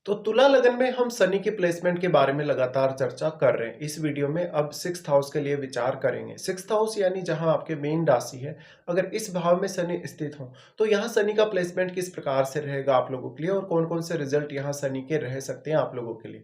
तो तुला लगन में हम शनि की प्लेसमेंट के बारे में लगातार चर्चा कर रहे हैं। इस वीडियो में अब सिक्स्थ हाउस के लिए विचार करेंगे। सिक्स्थ हाउस यानी जहां आपके मेन राशि है, अगर इस भाव में शनि स्थित हो तो यहाँ शनि का प्लेसमेंट किस प्रकार से रहेगा आप लोगों के लिए और कौन कौन से रिजल्ट यहाँ शनि के रह सकते हैं आप लोगों के लिए।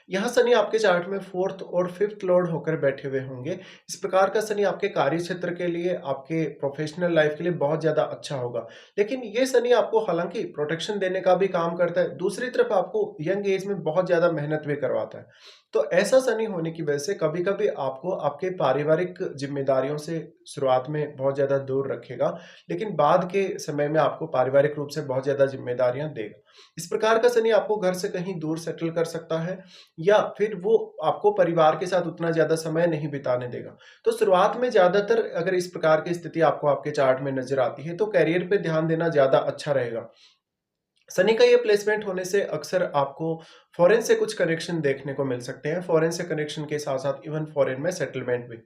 यहाँ शनि आपके चार्ट में फोर्थ और फिफ्थ लॉर्ड होकर बैठे हुए होंगे। इस प्रकार का शनि आपके कार्य क्षेत्र के लिए, आपके प्रोफेशनल लाइफ के लिए बहुत ज्यादा अच्छा होगा। लेकिन ये शनि आपको हालांकि प्रोटेक्शन देने का भी काम करता है, दूसरी तरफ आपको यंग एज में बहुत ज़्यादा मेहनत भी करवाता है। तो ऐसा शनि होने की वजह से कभी-कभी आपको आपके पारिवारिक ज़िम्मेदारियों से शुरुआत में बहुत ज़्यादा दूर रखेगा, लेकिन बाद के समय में आपको पारिवारिक रूप से बहुत ज़्यादा ज़िम्मेदारियाँ देगा। इस प्रकार का शनि आपको घर से कहीं दूर सेटल कर सकता है या फिर वो आपको परिवार के साथ उतना ज़्यादा समय नहीं बिताने देगा। तो शुरुआत में ज़्यादातर अगर इस प्रकार की स्थिति आपको आपके चार्ट में नज़र आती है, तो करियर पे ध्यान देना ज़्यादा अच्छा रहेगा। शनि का ये प्लेसमेंट होने से अक्सर आपको फॉरेन से कुछ कनेक्शन देखने को मिल सकते हैं। फॉरेन से कनेक्शन के साथ-साथ इवन फॉरेन में सेटलमेंट भी।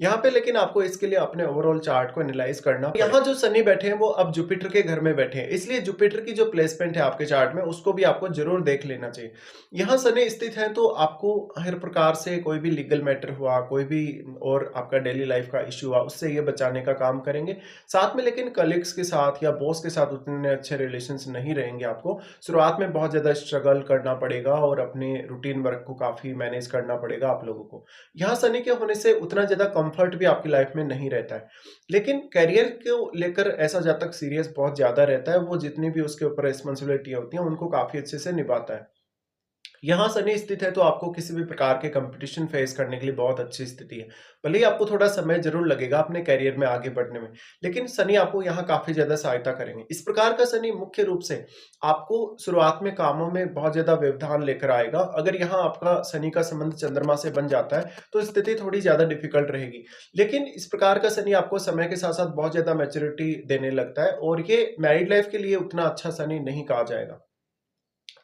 यहाँ पे लेकिन आपको इसके लिए अपने ओवरऑल चार्ट को एनालाइज़ करना पड़ेगा। यहाँ जो शनि बैठे हैं वो अब जुपिटर के घर में बैठे हैं। इसलिए जुपिटर की जो प्लेसमेंट है आपके चार्ट में उसको भी आपको ज़रूर देख लेना चाहिए। यहाँ शनि स्थित है तो आपको हर प्रकार से कोई भी लीगल मैटर हुआ, कोई भी और आपका डेली लाइफ का इश्यू हुआ, उससे ये बचाने का काम करेंगे। साथ में लेकिन कलीग्स के साथ या बॉस के साथ उतने अच्छे रिलेशंस नहीं रहेंगे आपको। शुरुआत में बहुत ज़्यादा स्ट्रगल करना पड़ेगा और अपने रूटीन वर्क को काफ़ी मैनेज करना पड़ेगा आप लोगों को। यहाँ शनि के होने से उतना ज़्यादा कंफर्ट भी आपकी लाइफ में नहीं रहता है। लेकिन करियर को लेकर ऐसा जातक सीरियस बहुत ज़्यादा रहता है, वो जितनी भी उसके ऊपर रिस्पॉन्सिबिलिटियाँ होती हैं, उनको काफ़ी अच्छे से निभाता है। यहाँ शनि स्थित है तो आपको किसी भी प्रकार के कंपटीशन फेस करने के लिए बहुत अच्छी स्थिति है। भले ही आपको थोड़ा समय ज़रूर लगेगा अपने करियर में आगे बढ़ने में, लेकिन शनि आपको यहाँ काफ़ी ज़्यादा सहायता करेंगे। इस प्रकार का शनि मुख्य रूप से आपको शुरुआत में कामों में बहुत ज़्यादा व्यवधान लेकर आएगा। अगर यहाँ आपका शनि का संबंध चंद्रमा से बन जाता है, तो स्थिति थोड़ी ज़्यादा डिफ़िकल्ट रहेगी। लेकिन इस प्रकार का शनि आपको समय के साथ-साथ बहुत ज़्यादा मैच्योरिटी देने लगता है और ये मैरिड लाइफ़ के लिए उतना अच्छा शनि नहीं कहा जाएगा।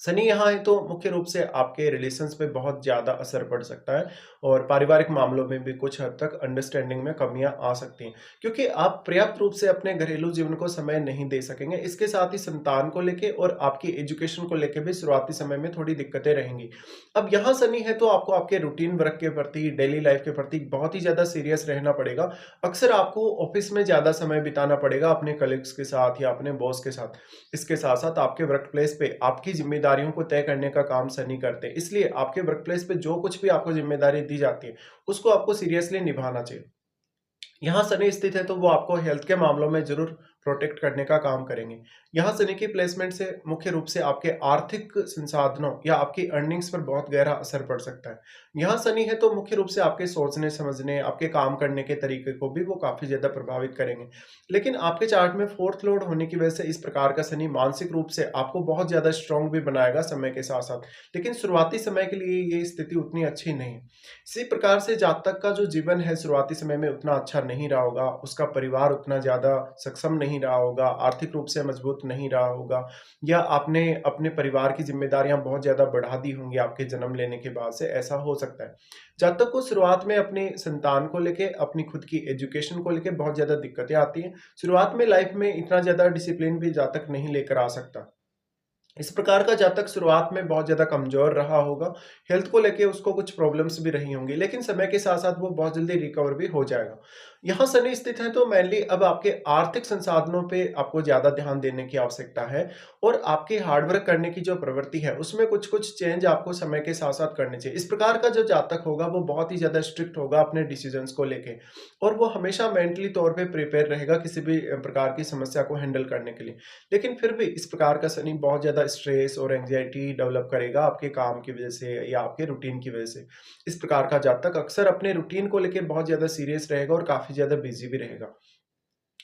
शनि यहाँ है तो मुख्य रूप से आपके रिलेशंस पे बहुत ज़्यादा असर पड़ सकता है और पारिवारिक मामलों में भी कुछ हद तक अंडरस्टैंडिंग में कमियां आ सकती हैं, क्योंकि आप पर्याप्त रूप से अपने घरेलू जीवन को समय नहीं दे सकेंगे। इसके साथ ही संतान को लेके और आपकी एजुकेशन को लेके भी शुरुआती समय में थोड़ी दिक्कतें रहेंगी। अब यहाँ शनि है तो आपको आपके रूटीन वर्क के प्रति, डेली लाइफ के प्रति बहुत ही ज़्यादा सीरियस रहना पड़ेगा। अक्सर आपको ऑफिस में ज़्यादा समय बिताना पड़ेगा अपने कलीग्स के साथ या अपने बॉस के साथ। इसके साथ-साथ आपके वर्क प्लेस पे आपकी ज़िम्मेदारियों को तय करने का काम शनि करते हैं। इसलिए आपके वर्क प्लेस पे जो कुछ भी आपको ज़िम्मेदारी दी जाती है, उसको आपको सीरियसली निभाना चाहिए। यहाँ शनि स्थित है तो वो आपको हेल्थ के मामलों में ज़रूर प्रोटेक्ट करने का काम करेंगे। यहाँ शनि की प्लेसमेंट से मुख्य रूप से आपके आर्थिक संसाधनों या आपकी अर्निंग्स पर बहुत गहरा असर पड़ सकता है। यहाँ शनि है तो मुख्य रूप से आपके सोचने समझने, आपके काम करने के तरीके को भी वो काफ़ी ज़्यादा प्रभावित करेंगे। लेकिन आपके चार्ट में फोर्थ लॉर्ड होने की वजह से इस प्रकार का शनि मानसिक रूप से आपको बहुत ज़्यादा स्ट्रांग भी बनाएगा समय के साथ-साथ। लेकिन शुरुआती समय के लिए ये स्थिति उतनी अच्छी नहीं है। इसी प्रकार से जातक का जो जीवन है शुरुआती समय में उतना अच्छा नहीं रहा होगा, उसका परिवार उतना ज़्यादा सक्षम नहीं रहा होगा, आर्थिक रूप से मजबूत नहीं रहा होगा या आपने अपने परिवार की ज़िम्मेदारियाँ बहुत ज़्यादा बढ़ा दी होंगी आपके जन्म लेने के बाद से, ऐसा हो सकता है। जातक को शुरुआत में अपनी संतान को लेके, अपनी खुद की एजुकेशन को लेके बहुत ज़्यादा दिक्कतें आती हैं। शुरुआत में लाइफ में इतना ज़्यादा डिसिप्लिन भी जातक नहीं लेकर आ सकता। इस प्रकार का जातक शुरुआत में बहुत ज़्यादा कमज़ोर रहा होगा, हेल्थ को लेके उसको कुछ प्रॉब्लम्स भी रही होंगी, लेकिन समय के साथ-साथ वो बहुत जल्दी रिकवर भी हो जाएगा। यहाँ शनि स्थित है तो मेनली अब आपके आर्थिक संसाधनों पे आपको ज़्यादा ध्यान देने की आवश्यकता है और आपकी हार्ड वर्क करने की जो प्रवृत्ति है, उसमें कुछ-कुछ चेंज आपको समय के साथ-साथ करने चाहिए। इस प्रकार का जो जातक होगा, वो बहुत ही ज़्यादा स्ट्रिक्ट होगा अपने डिसीज़न्स को लेके और वो हमेशा मेंटली तौर पे प्रिपेयर रहेगा किसी भी प्रकार की समस्या को हैंडल करने के लिए। लेकिन फिर भी इस प्रकार का शनि बहुत ज़्यादा स्ट्रेस और एंग्जायटी डेवलप करेगा आपके काम की वजह से या आपके रूटीन की वजह से। इस प्रकार का जातक अक्सर अपने रूटीन को लेके बहुत ज़्यादा सीरियस रहेगा और काफ़ी ज़्यादा बिज़ी भी रहेगा।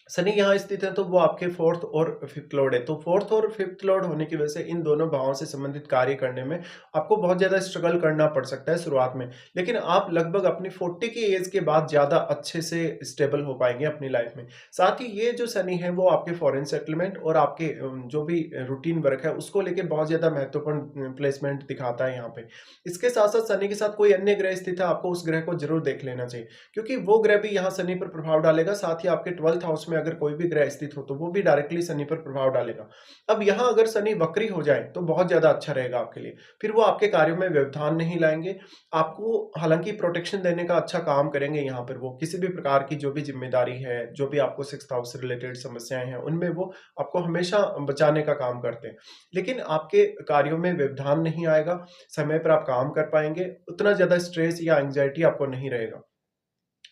शनि यहाँ स्थित है तो वो आपके फोर्थ और फिफ्थ लॉर्ड है, तो फोर्थ और फिफ्थ लॉर्ड होने की वजह से इन दोनों भावों से संबंधित कार्य करने में आपको बहुत ज़्यादा स्ट्रगल करना पड़ सकता है शुरुआत में, लेकिन आप लगभग अपनी 40 की एज के बाद ज़्यादा अच्छे से स्टेबल हो पाएंगे अपनी लाइफ में। साथ ही ये जो शनि है वो आपके फॉरेन सेटलमेंट और आपके जो भी रूटीन वर्क है उसको लेके बहुत ज़्यादा महत्वपूर्ण प्लेसमेंट दिखाता है यहाँ पे। इसके साथ साथ शनि के साथ कोई अन्य ग्रह स्थित है, आपको उस ग्रह को जरूर देख लेना चाहिए, क्योंकि वो ग्रह भी यहाँ शनि पर प्रभाव डालेगा। साथ ही आपके 12th हाउस में अगर कोई भी ग्रह स्थित हो, तो वो भी डायरेक्टली शनि पर प्रभाव डालेगा। अब यहाँ अगर शनि वक्री हो जाए, तो बहुत ज़्यादा अच्छा रहेगा आपके लिए। फिर वो आपके कार्यों में व्यवधान नहीं लाएँगे, आपको हालाँकि प्रोटेक्शन देने का अच्छा काम करेंगे यहाँ पर वो। किसी भी प्रकार की जो भी ज़िम्मेदारी है, जो भी आपको 6th हाउस से रिलेटेड समस्याएँ हैं, उनमें वो आपको हमेशा बचाने का काम करते हैं। लेकिन आपके कार्यों में व्यवधान नहीं आएगा, समय पर आप काम कर पाएँगे, उतना ज़्यादा स्ट्रेस या एंग्ज़ायटी आपको नहीं रहेगा।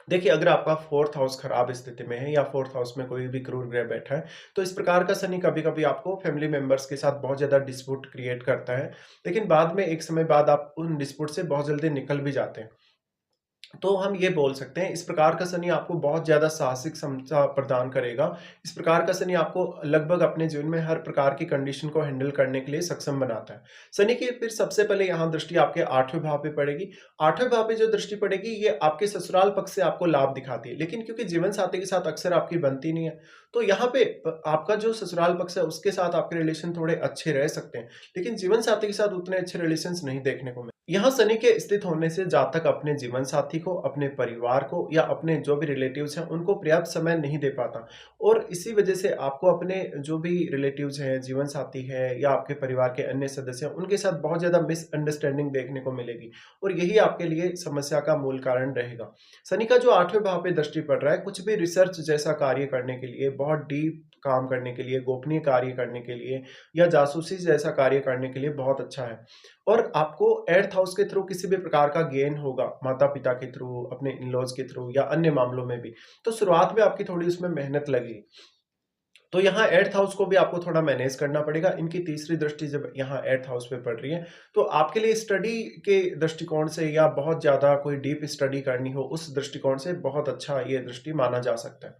देखिए, अगर आपका 4th हाउस खराब स्थिति में है या 4th हाउस में कोई भी क्रूर ग्रह बैठा है, तो इस प्रकार का शनि कभी-कभी आपको फैमिली मेंबर्स के साथ बहुत ज़्यादा डिस्प्यूट क्रिएट करता है। लेकिन बाद में एक समय बाद आप उन डिस्प्यूट से बहुत जल्दी निकल भी जाते हैं। तो हम ये बोल सकते हैं, इस प्रकार का शनि आपको बहुत ज़्यादा साहसिक क्षमता प्रदान करेगा। इस प्रकार का शनि आपको लगभग अपने जीवन में हर प्रकार की कंडीशन को हैंडल करने के लिए सक्षम बनाता है। शनि की फिर सबसे पहले यहाँ दृष्टि आपके 8वें भाव पे पड़ेगी। 8वें भाव पे जो दृष्टि पड़ेगी, ये आपके ससुराल पक्ष से आपको लाभ दिखाती है। लेकिन क्योंकि जीवन साथी के साथ अक्सर आपकी बनती नहीं है, तो यहाँ पे आपका जो ससुराल पक्ष है, उसके साथ आपके रिलेशन थोड़े अच्छे रह सकते हैं। लेकिन जीवन साथी के साथ उतने अच्छे रिलेशंस नहीं देखने को मिले। यहाँ शनि के स्थित होने से जातक अपने जीवन साथी को, अपने परिवार को या अपने जो भी रिलेटिव्स हैं, उनको पर्याप्त समय नहीं दे पाता और इसी वजह से आपको अपने जो भी रिलेटिव्स हैं, जीवन साथी है या आपके परिवार के अन्य सदस्य हैं, उनके साथ बहुत ज़्यादा मिसअंडरस्टैंडिंग देखने को मिलेगी और यही आपके लिए समस्या का मूल कारण रहेगा। शनि का जो 8वें भाव पे दृष्टि पड़ रहा है, कुछ भी रिसर्च जैसा कार्य करने के लिए, बहुत डीप काम करने के लिए, गोपनीय कार्य करने के लिए या जासूसी जैसा कार्य करने के लिए बहुत अच्छा है। और आपको 8th हाउस के थ्रू किसी भी प्रकार का गेन होगा, माता-पिता के थ्रू, अपने इन-लॉज़ के थ्रू या अन्य मामलों में भी। तो शुरुआत में आपकी थोड़ी उसमें मेहनत लगेगी। तो यहाँ 8th हाउस को भी आपको थोड़ा मैनेज करना पड़ेगा। इनकी तीसरी दृष्टि जब यहाँ 8th हाउस पे पड़ रही है, तो आपके लिए स्टडी के दृष्टिकोण से या बहुत ज़्यादा कोई डीप स्टडी करनी हो, उस दृष्टिकोण से बहुत अच्छा ये दृष्टि माना जा सकता है।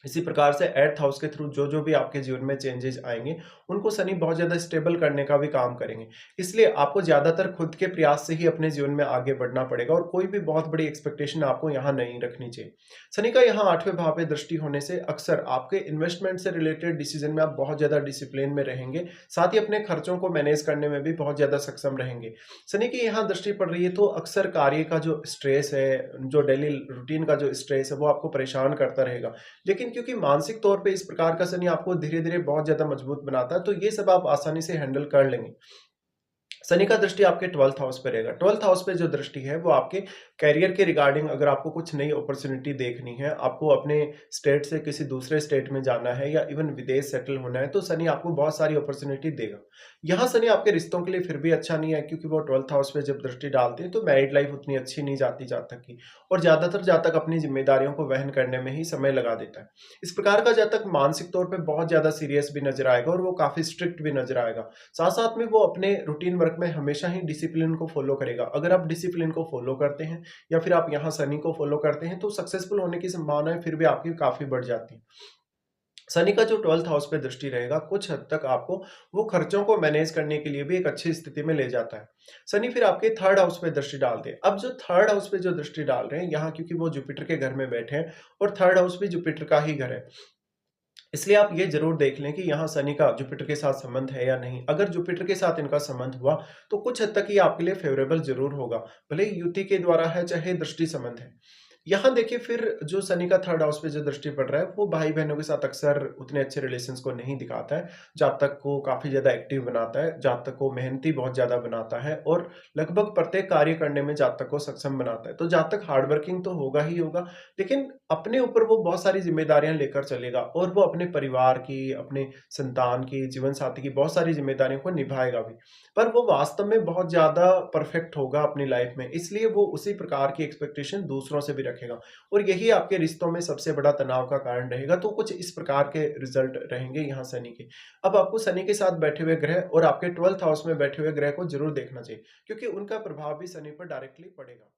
इसी प्रकार से 8th हाउस के थ्रू जो-जो भी आपके जीवन में चेंजेज़ आएँगे, उनको शनि बहुत ज़्यादा स्टेबल करने का भी काम करेंगे। इसलिए आपको ज़्यादातर खुद के प्रयास से ही अपने जीवन में आगे बढ़ना पड़ेगा और कोई भी बहुत बड़ी एक्सपेक्टेशन आपको यहाँ नहीं रखनी चाहिए। शनि का यहाँ 8वें भाव पे दृष्टि होने से अक्सर आपके इन्वेस्टमेंट से रिलेटेड डिसीज़न में आप बहुत ज़्यादा डिसिप्लिन में रहेंगे, साथ ही अपने खर्चों को मैनेज करने में भी बहुत ज़्यादा सक्षम रहेंगे। शनि की यहाँ दृष्टि पड़ रही है, तो अक्सर कार्य का जो स्ट्रेस है, जो डेली रूटीन का जो स्ट्रेस है, वो आपको परेशान करता रहेगा। लेकिन क्योंकि मानसिक तौर पे इस प्रकार का शनि आपको धीरे-धीरे बहुत ज़्यादा मजबूत बनाता है, तो ये सब आप आसानी से हैंडल कर लेंगे। शनि का दृष्टि आपके 12th हाउस पे रहेगा। 12th हाउस पे जो दृष्टि है, वो आपके करियर के रिगार्डिंग, अगर आपको कुछ नई अपॉर्च्युनिटी देखनी है, आपको अपने स्टेट से किसी दूसरे स्टेट में जाना है या इवन विदेश सेटल होना है, तो शनि आपको बहुत सारी अपॉर्च्युनिटी देगा। यहाँ शनि आपके रिश्तों के लिए फिर भी अच्छा नहीं है, क्योंकि वो 12th हाउस पे जब दृष्टि डालते हैं, तो मैरिड लाइफ उतनी अच्छी नहीं जाती जातक की और ज़्यादातर जातक अपनी ज़िम्मेदारियों को वहन करने में ही समय लगा देता है। इस प्रकार का जातक मानसिक तौर पे बहुत ज़्यादा सीरियस भी नज़र आएगा और वो काफ़ी स्ट्रिक्ट भी नज़र आएगा। साथ-साथ में वो अपने रूटीन वर्क में हमेशा ही डिसिप्लिन को फ़ॉलो करेगा। अगर आप डिसिप्लिन को फ़ॉलो करते हैं या फिर आप यहाँ शनि को फ़ॉलो करते हैं, तो सक्सेसफुल होने की संभावनाएँ फिर भी आपकी काफ़ी बढ़ जाती हैं। शनि का जो 12th हाउस पे दृष्टि रहेगा, कुछ हद तक आपको वो खर्चों को मैनेज करने के लिए भी एक अच्छी स्थिति में ले जाता है। शनि फिर आपके 3rd हाउस पे दृष्टि डालते हैं। अब जो 3rd हाउस पे जो दृष्टि डाल रहे हैं, यहाँ क्योंकि वो जुपिटर के घर में बैठे हैं और 3rd हाउस भी जुपिटर का ही घर है। इसलिए आप ये ज़रूर देख लें कि यहाँ शनि का जुपिटर के साथ संबंध है या नहीं। अगर जुपिटर के साथ इनका संबंध हुआ, तो कुछ हद तक ये आपके लिए फ़ेवरेबल ज़रूर होगा। भले ही युति के द्वारा है, चाहे दृष्टि संबंध है। यहाँ देखिए, फिर जो शनि का 3rd हाउस पे जो दृष्टि पड़ रहा है, वो भाई-बहनों के साथ अक्सर उतने अच्छे रिलेशंस को नहीं दिखाता है। जातक को काफ़ी ज़्यादा एक्टिव बनाता है, जातक को मेहनती बहुत ज़्यादा बनाता है और लगभग प्रत्येक कार्य करने में जातक को सक्षम बनाता है। तो जातक हार्ड वर्किंग तो होगा ही होगा, लेकिन अपने ऊपर वो बहुत सारी ज़िम्मेदारियाँ लेकर चलेगा और वो अपने परिवार की, अपने संतान की, जीवन साथी की बहुत सारी ज़िम्मेदारियों को निभाएगा भी। पर वो वास्तव में बहुत ज़्यादा परफेक्ट होगा अपनी लाइफ़ में, इसलिए वो उसी प्रकार की एक्सपेक्टेशन दूसरों से भी रखेगा और यही आपके रिश्तों में सबसे बड़ा तनाव का कारण रहेगा। तो कुछ इस प्रकार के रिज़ल्ट रहेंगे यहाँ शनि के। अब आपको शनि के साथ बैठे हुए ग्रह और आपके 12th हाउस में बैठे हुए ग्रह को ज़रूर देखना चाहिए, क्योंकि उनका प्रभाव भी शनि पर डायरेक्टली पड़ेगा।